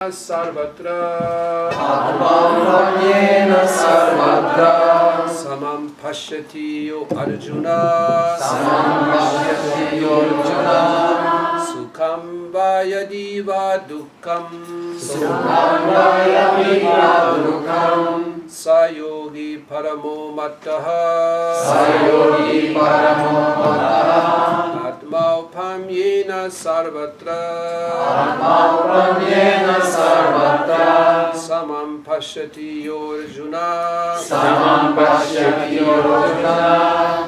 Sarvatra Atmamanyena sarvatra Samam pashyati yo Arjuna Samam pashyati yo Arjuna Sukham vayadi va dukkam Sukham vayadi va dukkam Sayogi paramo mattaha Sayogi paramo mattaha Atmaupamyena sarvatra Atmamanyena sarvatra Samam pashyati yo Arjuna Samam pashyati yo Arjuna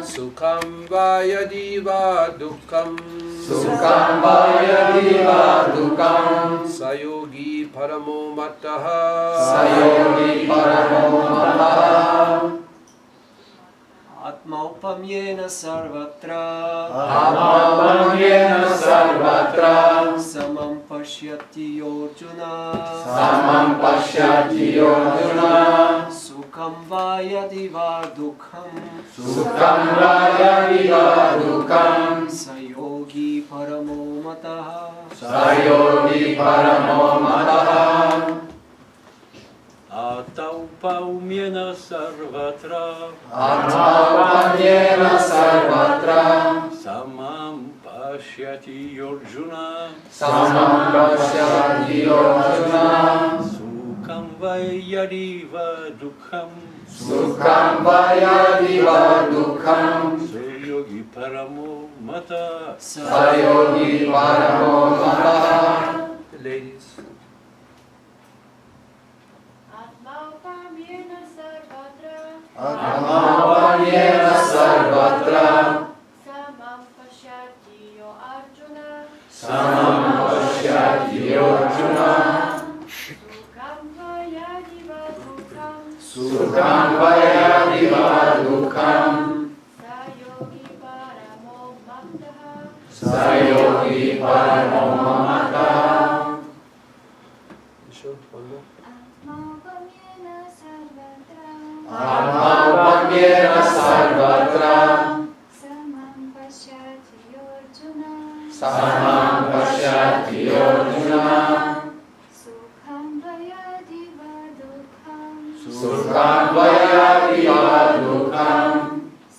Sukham vayadi va dukkam Sukham vayadi va dukkam Sayogi paramo mattaha Sayogi paramo mattaha Atmaupamyena sarvatra Atmamanyena sarvatra Samam pashyati Arjuna Samam pashyati Arjuna Sukham vayadi va dukkam Sukham vayadi va dukkam Sayogi paramo mataha Sayogi paramo mataha Atmaupamyena sarvatra Atmamanyena sarvatra Samam pashyati Arjuna Samam pashyati Arjuna Sukham vayadi va dukkam Sukham vayadi va dukkam Sayogi paramo mataha Sayogi paramo mataha. Ladies. Atmaupamyena sarvatra Atmamanyena sarvatra Samam pashyati yo Arjuna Samam pashyati Arjuna Sukham vayadi va dukkam Sukham vayadi va dukkam Sayogi paramo mattaha Sayogi paramo mataha. Sure, one more. Atmaupamyena sarvatra Atmamanyena sarvatra Samam pashyati yo Arjuna Samam pashyati Arjuna Sukham vayadi va dukkam Sukham vayadi va dukkam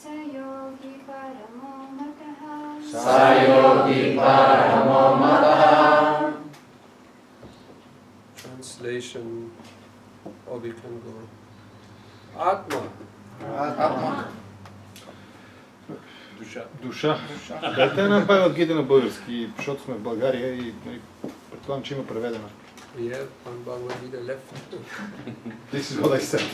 Sayogi paramo mattaha Sayogi paramo mataha. Translation, or we can go. Atma. Душа. Дайте една Бхагавад-гита на български, защото сме в България и предполагам, че има преведена. We have one Bhagavad Gita left. This is what I said.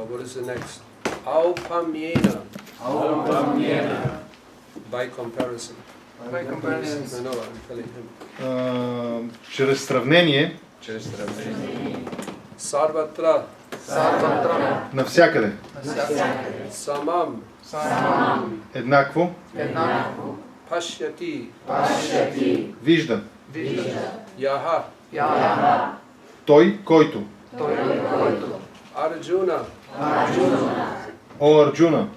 What is the next? Aupamyena. Aupamyena. By comparison. By comparison. No, I'm telling him. Чрез сравнение, Sarvatra. Sarvatra. навсякъде, Samam. Samam. еднакво, Еднакво. Pashyati. Pashyati. вижда. Вижда. Yaha. Яха. Той, който. Той, който. Arjuna. Арджуна. О, Арджуна,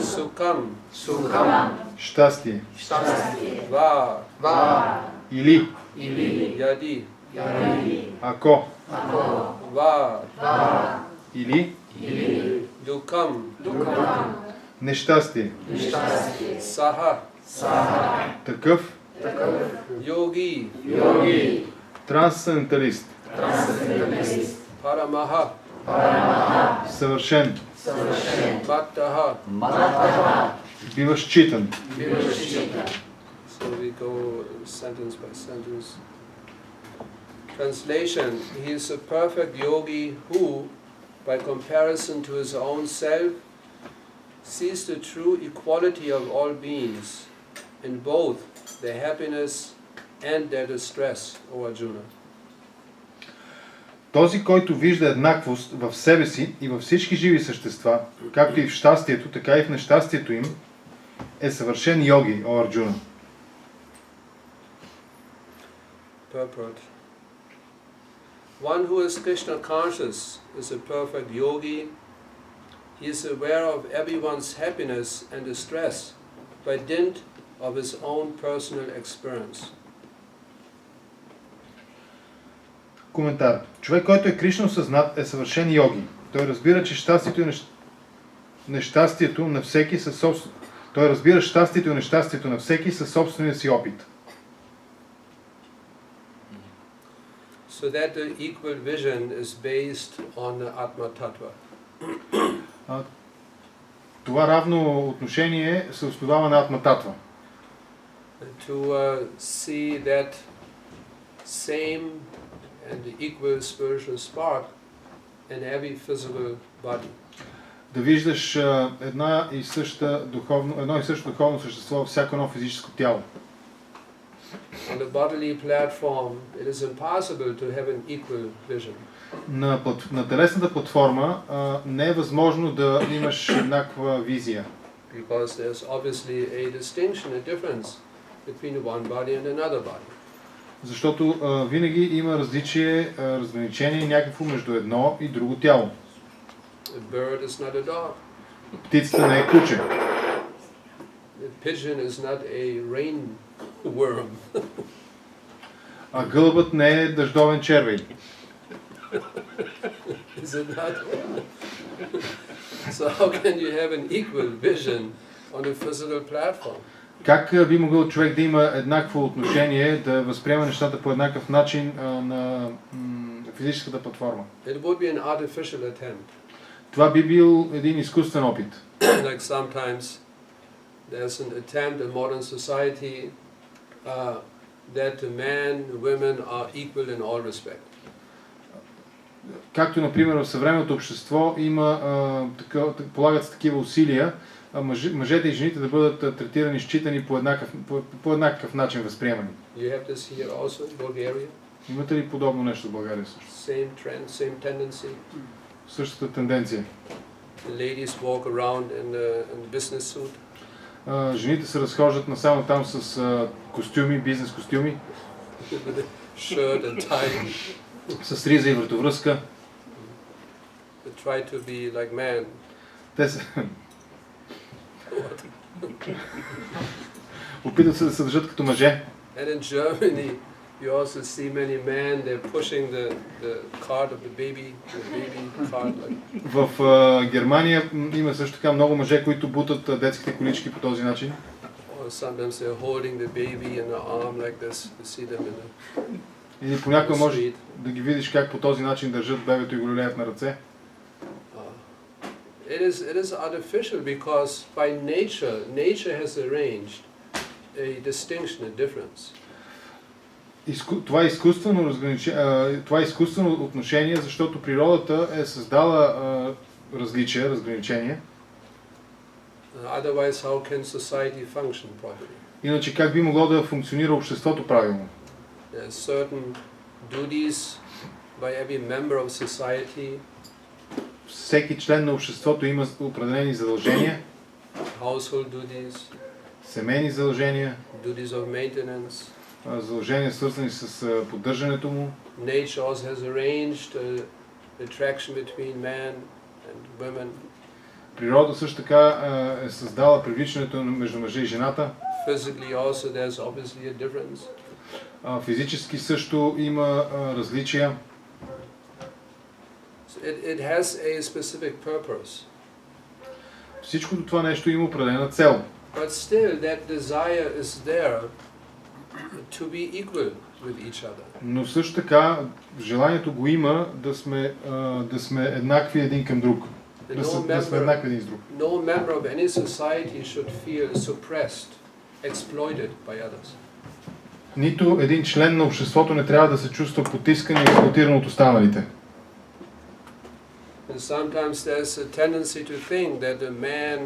Sukham. Сухам. щастие. Щастие. Va. Ва. Или, Или. Yadi. Яри. ако, Ако. Va. Ва. или, Или. Dukam. Дукам. нещастие. Щастие. Saha. Саха. Такъв Такъв. Yogi. Йоги. трансценденталист, Трансценденталист. Paramaha. Парамаха. съвършен, Съвършен. Mattaha. Матаха. бива считан. Бива считан. So we go sentence by sentence. Translation: He is a perfect yogi who, by comparison to his own self, sees the true equality of all beings in both their happiness and their distress, O Arjuna. Този, който вижда еднаквост в себе си и във всички живи същества, както и в щастието, така и в нещастието им, е съвършен йоги, о Арджуна. Purport: One who is Krishna conscious is a perfect yogi. He is aware of everyone's happiness and distress by dint of his own personal experience. Коментар. Човек, който е Кришна осъзнат, е съвършен йоги. Той разбира, че щастието и нещастието на всеки със собствен... Той разбира щастието и нещастието на всеки със собствения си опит. So that the equal vision is based on the Atma Tattva. Това равно отношение се основава на Атма Татва. To see that same and equal spiritual spark in every physical body. Да виждаш едно и също духовно същество във всяко едно физическо тяло. On the bodily platform, it is impossible to have an equal vision. На телесната платформа не е възможно да имаш еднаква визия. Because there's obviously a distinction, a difference between one body and another body. Защото винаги има различие, разграничение някакво между едно и друго тяло. A bird is not a dog. Птицата не е куче. A pigeon is not a rainworm. А гълъбът не е дъждовен червей. Is it not? So how can you have an equal vision on a physical platform? Как би могъл човек да има еднакво отношение, да възприема нещата по еднакъв начин на физическата платформа? It would be an artificial attempt. Това би бил един изкуствен опит. Like sometimes there's an attempt in modern society that men and women are equal in all respect. Както, например, в съвременното общество полагат се такива усилия, мъжете и жените да бъдат третирани, считани по еднакъв начин възприемани. You have this here also in Bulgaria. Имате ли подобно нещо в България също? Same trend, same tendency. Същата тенденция. The ladies walk around in business suit. Жените се разхождат насам там с костюми, бизнес костюми. With a shirt and tie. С риза и вратовръзка. They try to be like men. Те се... Опитват се да се държат като мъже. And in Germany, you also see many men. They're pushing the cart of the baby cart. Like. В Германия има също така много мъже, които бутат детските колички по този начин. Or sometimes they're holding the baby in the arm like this. You see them in the Или понякога може да ги видиш как по този начин държат бебето и го люлеят на ръце. It is artificial because by nature has arranged a distinction, a difference. Това е изкуствено отношение, защото природата е създала различие, разграничение. Otherwise, how can society function properly? Иначе как би могло да функционира обществото правилно? There are certain duties by every member of society. Всеки член на обществото има определени задължения. Household duties. Семейни задължения. Duties of maintenance. Задължения свързани с поддържането му. Nature also has arranged attraction between men and women. Природа също така е създала привличането между мъжа и жената. Physically also there's obviously a difference. Физически също има различия. It has a specific purpose. Всичкото това нещо има определена цел. But still that desire is there to be equal with each other. Но също така желанието го има да сме еднакви един към друг. Да сме еднакви един с друг. No member of any society should feel suppressed, exploited by others. Нито един член на обществото не трябва да се чувства потискан и експлоатиран от останалите. And sometimes there's a tendency to think that the men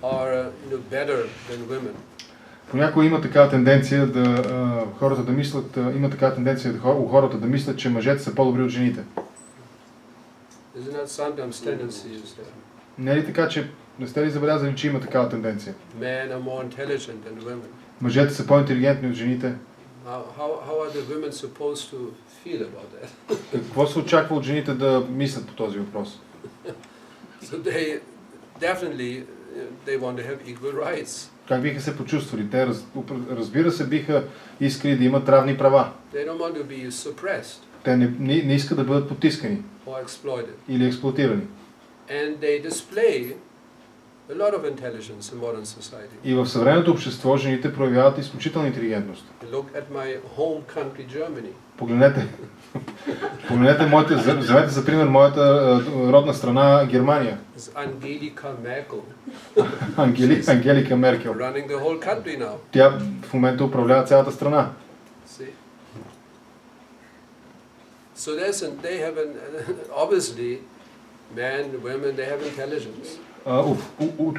are better than women. Понякога има такава тенденция хората да мислят, хората да мислят, че мъжете са по-добри от жените. Isn't that sometimes tendency is there? Не е ли така, че не сте ли забелязали, че има такава тенденция? Men are more intelligent than women. Мъжете са по-интелигентни от жените. How are the women supposed to feel about that? Какво се очаква от жените да мислят по този въпрос? So they definitely want to have equal rights. Как биха се почувствали? Те, разбира се, биха искали да имат равни права. They don't want to be suppressed. Те не искат да бъдат потискани or exploited. или експлоатирани. And they display a lot of intelligence in modern society. И в съвременното общество жените проявяват изключителна интелигентност. Look at my home country, Germany. Погледнете вземете за пример моята родна страна Германия. It's Angelika Merkel Ангелика Меркел. running the whole country now. Тя в момента управлява цялата страна. See? So they have obviously men, women, they have intelligence.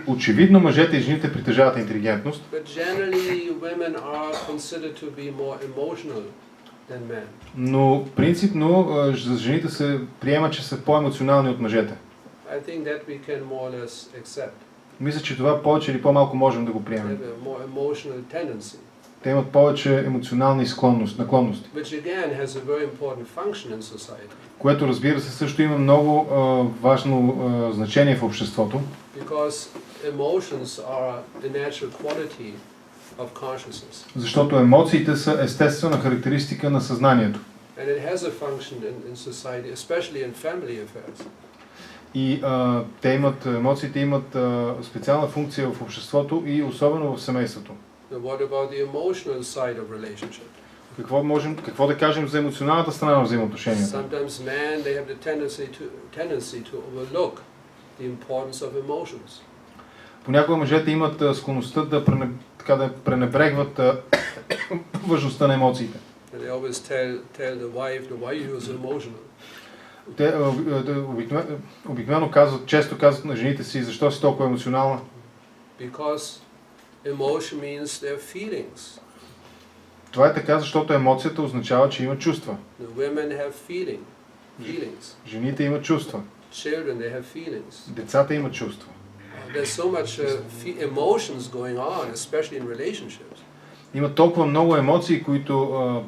Очевидно мъжете и жените притежават интелигентност. But generally women are considered to be more emotional than men. Но принципно за жените се приема, че са по-емоционални от мъжете. I think that we can more or less accept. Мисля, че това повече или по-малко можем да го They приемем. have a more emotional tendency, Те имат повече емоционални наклонности, which again has a very important function in society. което разбира се също има много важно значение в обществото, Because emotions are the natural quality of consciousness. защото емоциите са естествена характеристика на съзнанието. And it has a function in society, especially in family affairs. И емоциите имат специална функция в обществото и особено в семейството. Now, what about the emotional side of relationship? Какво да кажем за емоционалната страна на взаимоотношенията? Sometimes men, they have the tendency to overlook the importance of emotions. Понякога мъжете имат склонността да пренебрегват важността на емоциите. And they always tell the wife, why are you so emotional? Те обикновено често казват на жените си, защо си толкова емоционална? Because emotion means their feelings. Това е така, защото емоцията означава, че има чувства. The women have feelings. Жените имат чувства. Children, they have feelings. Децата имат чувства. There's so much emotions going on, especially in relationships. Има толкова много емоции, които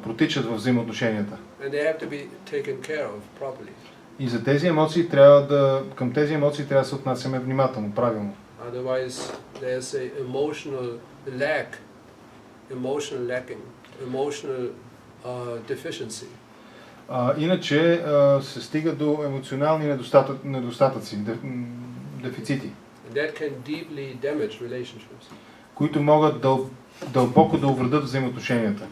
протичат във взаимоотношенията. And they have to be taken care of properly. И за тези емоции към тези емоции трябва да се отнасяме внимателно, правилно. Otherwise, there's a emotional lacking, emotional deficiency. Иначе се стига до емоционални недостатъци, дефицити, And that can deeply damage relationships. които могат дълбоко да увредят взаимоотношенията.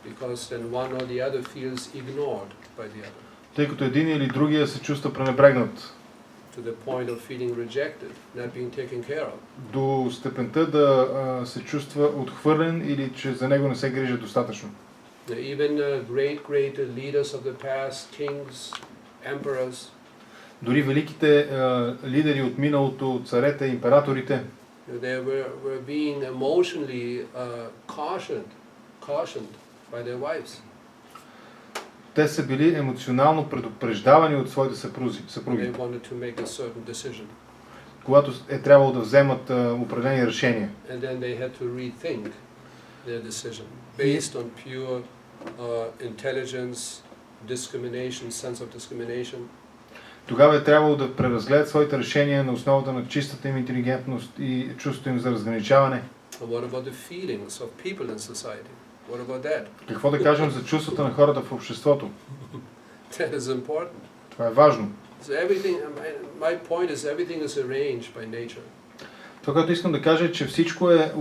Because then one or the other feels ignored by the other. Тъй като един или другия се чувства пренебрегнат. To the point of feeling rejected, not being taken care of. До степента да се чувства отхвърлен или че за него не се грижат достатъчно. Even great leaders of the past, kings, emperors. Дори великите лидери от миналото, царете, императорите, They were being emotionally cautioned by their wives. те са били емоционално предупреждавани от своите съпруги, They wanted to make a certain decision. когато е трябвало да вземат определени решения. And then they had to rethink their decision based on pure intelligence, discrimination, sense of discrimination. Тогава е трябвало да преразгледат своите решения на основата на чистата им интелигентност и чувството им за разграничаване. And what about the feelings of people in society? What about that? Какво да кажем за чувствата на хората в обществото? That is important. Това е важно. So everything, my point is everything is arranged by nature. Това, което искам да кажа е, че всичко е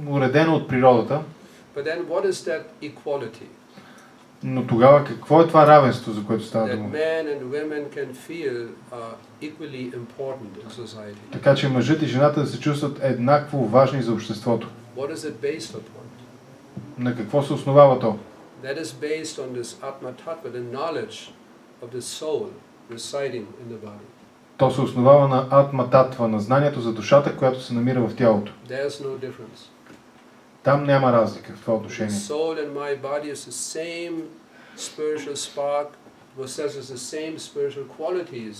уредено от природата. But then what is that equality? Но тогава какво е това равенство, за което става That дума? men and women can feel equally important in society. Така че мъжът и жената да се чувстват еднакво важни за обществото. What is it based upon? На какво се основава то? That is based on this Atma Tattva, the knowledge of the soul residing in the body. То се основава на атма татва, на знанието за душата, която се намира в тялото. There's no difference. Там няма разлика в това The отношение. soul in my body is the same spiritual spark, possesses the same spiritual qualities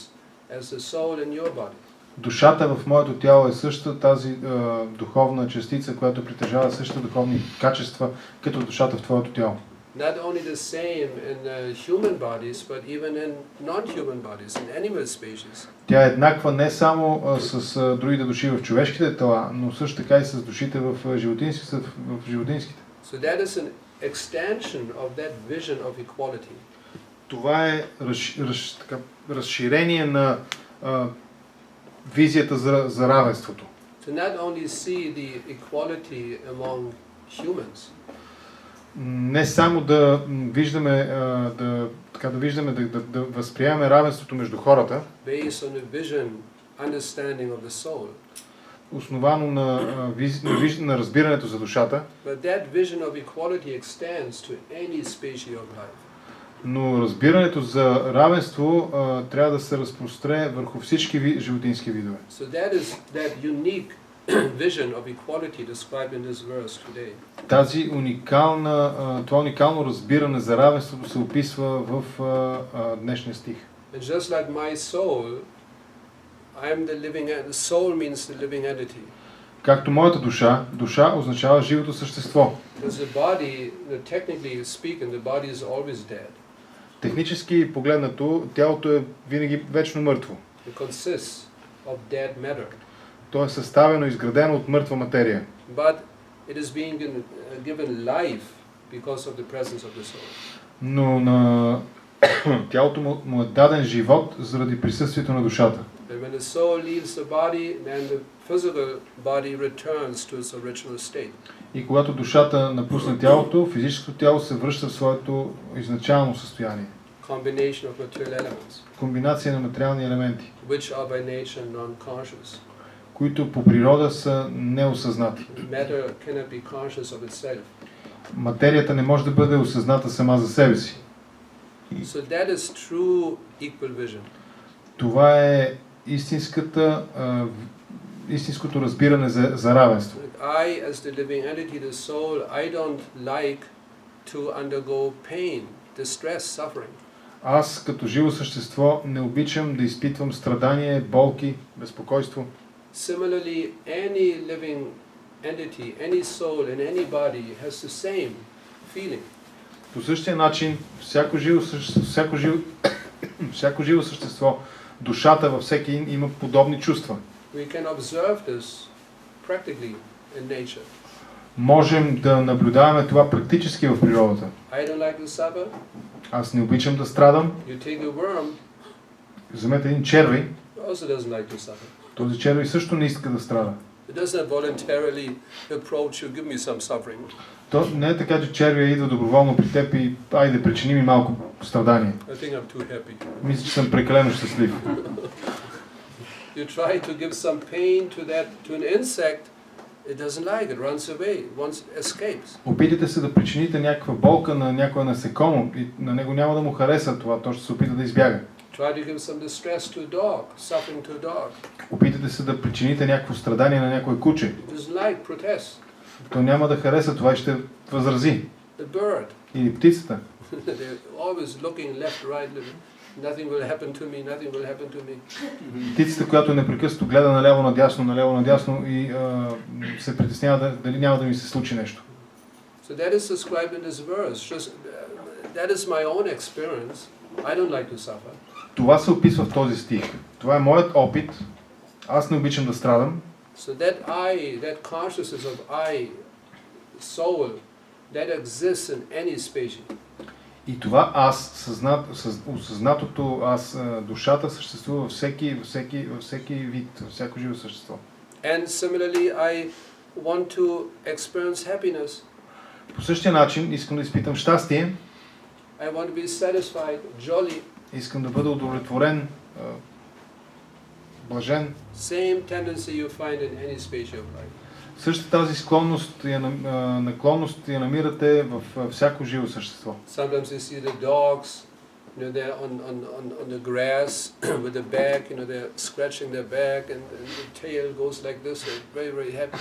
as the soul in your body. Душата в моето тяло е същата тази духовна частица, която притежава същите духовни качества, като душата в твоето тяло. Not only the same in human bodies, but even in non-human bodies, in animal species. Тя е еднаква не само с другите души в човешките тела, но също така и с душите в животинските. So that is an extension of that vision of equality. Това е разширение на визията за равенството. To not only see the equality among humans, Не само да виждаме, да възприемаме равенството между хората, based on a vision, understanding of the soul, основано на разбирането за душата, but that vision of equality extends to any species of life. но разбирането за равенство трябва да се разпростре върху всички животински видове. So that is that unique vision of equality described in this verse today. Това уникално разбиране за равенството се описва в днешния стих. And just like my soul, I am the living entity. Soul means the living entity. Както моята душа означава живото същество. Because the body, technically speaking, the body is always dead. Технически погледнато, тялото е винаги вечно мъртво. It consists of dead matter. То е съставено и изградено от мъртва материя. But it is being given life because of the presence of the soul. Но на тялото му е даден живот заради присъствието на душата. And when the soul leaves the body, then the physical body returns to its original state. И когато душата напусне тялото, физическото тяло се връща в своето изначално състояние. Combination of material elements, Комбинация на материални елементи, which are by nature non-conscious. които по природа са неосъзнати. Matter cannot be conscious of itself. Материята не може да бъде осъзната сама за себе си. So that is true equal vision. Това е истинското разбиране за равенство. I, as the living entity, the soul, I don't like to undergo pain, distress, suffering. Аз като живо същество не обичам да изпитвам страдание, болки, безпокойство. Similarly, any living entity, any soul in any body has the same feeling. По същия начин, всяко живо същество, душата във всеки има подобни чувства. We can observe this practically in nature. Можем да наблюдаваме това практически в природата. I don't like to suffer. Аз не обичам да страдам. You take a worm, Вземете един червей. also doesn't like to suffer. Този червей също не иска да страда. It does not voluntarily approach you, give me some suffering. То не е така, че червия идва доброволно при теб и айде причини ми малко страдание. I think I'm too happy. Мисля, че съм прекалено щастлив. You try to give some pain to an insect, it doesn't like it, runs away, once escapes. Опитайте се да причините някаква болка на някое насекомо и на него няма да му хареса това, то ще се опита да избяга. Try to give some distress to a dog, suffering to a dog. Опитайте се да причините някакво страдание на някое куче. It doesn't like, protest. То няма да хареса това и ще възрази. The bird, Или птицата. they're always looking left, right, nothing will happen to me, nothing will happen to me. Птицата, която непрекъснато гледа наляво надясно и се притеснява дали няма да ми се случи нещо. So that is described in this verse. That is my own experience. I don't like to suffer. Това се описва в този стих. Това е моят опит. Аз не обичам да страдам. So that consciousness of I, soul, that exists in any species. И това аз, осъзнатото аз, душата съществува във всеки вид, във всяко живо същество. And similarly, I want to experience happiness. По същия начин искам да изпитам щастие. I want to be satisfied, jolly. Искам да бъда удовлетворен, блажен. Same tendency you find in any species of life. Същата тази наклонност я намирате във всяко живо същество. Sometimes you see the dogs, they're on the grass with the back, they're scratching their back, and the tail goes like this. They're very, very happy.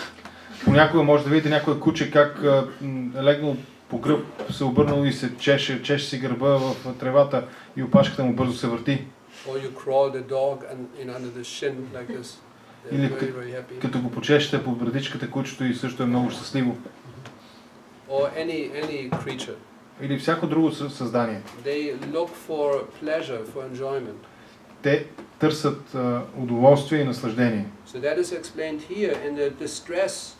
Понякога може да видите някое куче как е легнал по гръб, се обърнал и се чеше си гърба в тревата и опашката му бързо се върти. Or you crawl the dog under the shin like this. Или They're very, very happy. като го почешете по брадичката кучето и също е много щастливо. Or any creature. Или всяко друго създание. They look for pleasure, for enjoyment. Те търсят удоволствие и наслаждение. So that is explained here in the distress,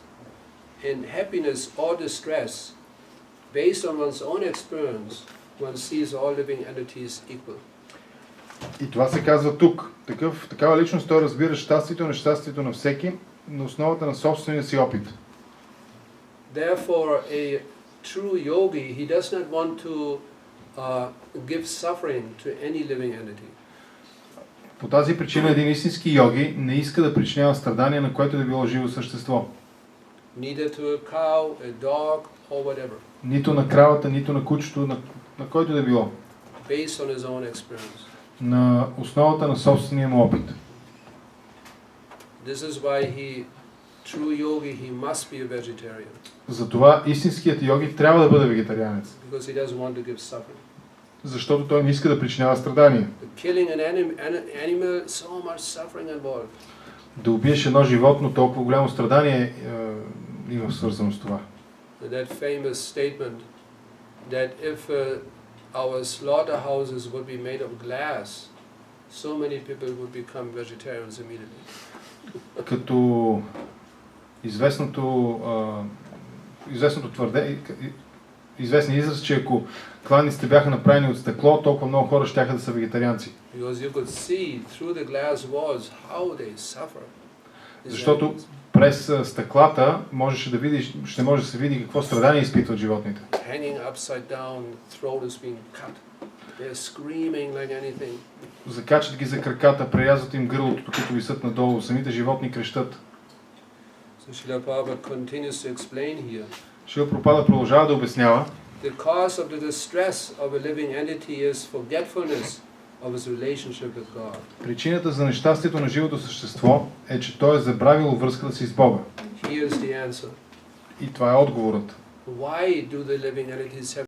in happiness or distress. based on one's own experience, one sees all living entities equal. И това се казва тук. Такава личност той разбира щастието и нещастието на всеки на основата на собствения си опит. Therefore, a true yogi, he does not want to give suffering to any living entity. По тази причина един истински йоги не иска да причинява страдания на което да било живо същество. Neither to a cow, a dog, or whatever. Нито на кравата, нито на кучето, на който да било. Based on his own experience. На основата на собствения му опит. This is why true yogi, he must be a vegetarian. Затова истинският йоги трябва да бъде вегетарианец. Because he doesn't want to give suffering. Защото той не иска да причинява страдания. Killing an animal, so much suffering involved. Да убиеш едно животно, толкова голямо страдание има свързано с това. That famous statement that if our slaughterhouses would be made of glass, so many people would become vegetarians immediately. Като известният израз, че ако кланиците бяха направени от стъкло, толкова много хора щяха да са вегетарианци. Защото през стъклата ще може да се види какво страдание изпитват животните. Закачат ги за краката, прерязват им гърлото, докато висят надолу. Самите животни крещат. Шрила Прабхупада продължава да обяснява. The cause of the distress of a living entity is forgetfulness of his relationship with God. Причината за нещастието на живото същество е, че той е забравило връзката си с Бога. Here's the answer. И това е отговорът. Why do the living entities have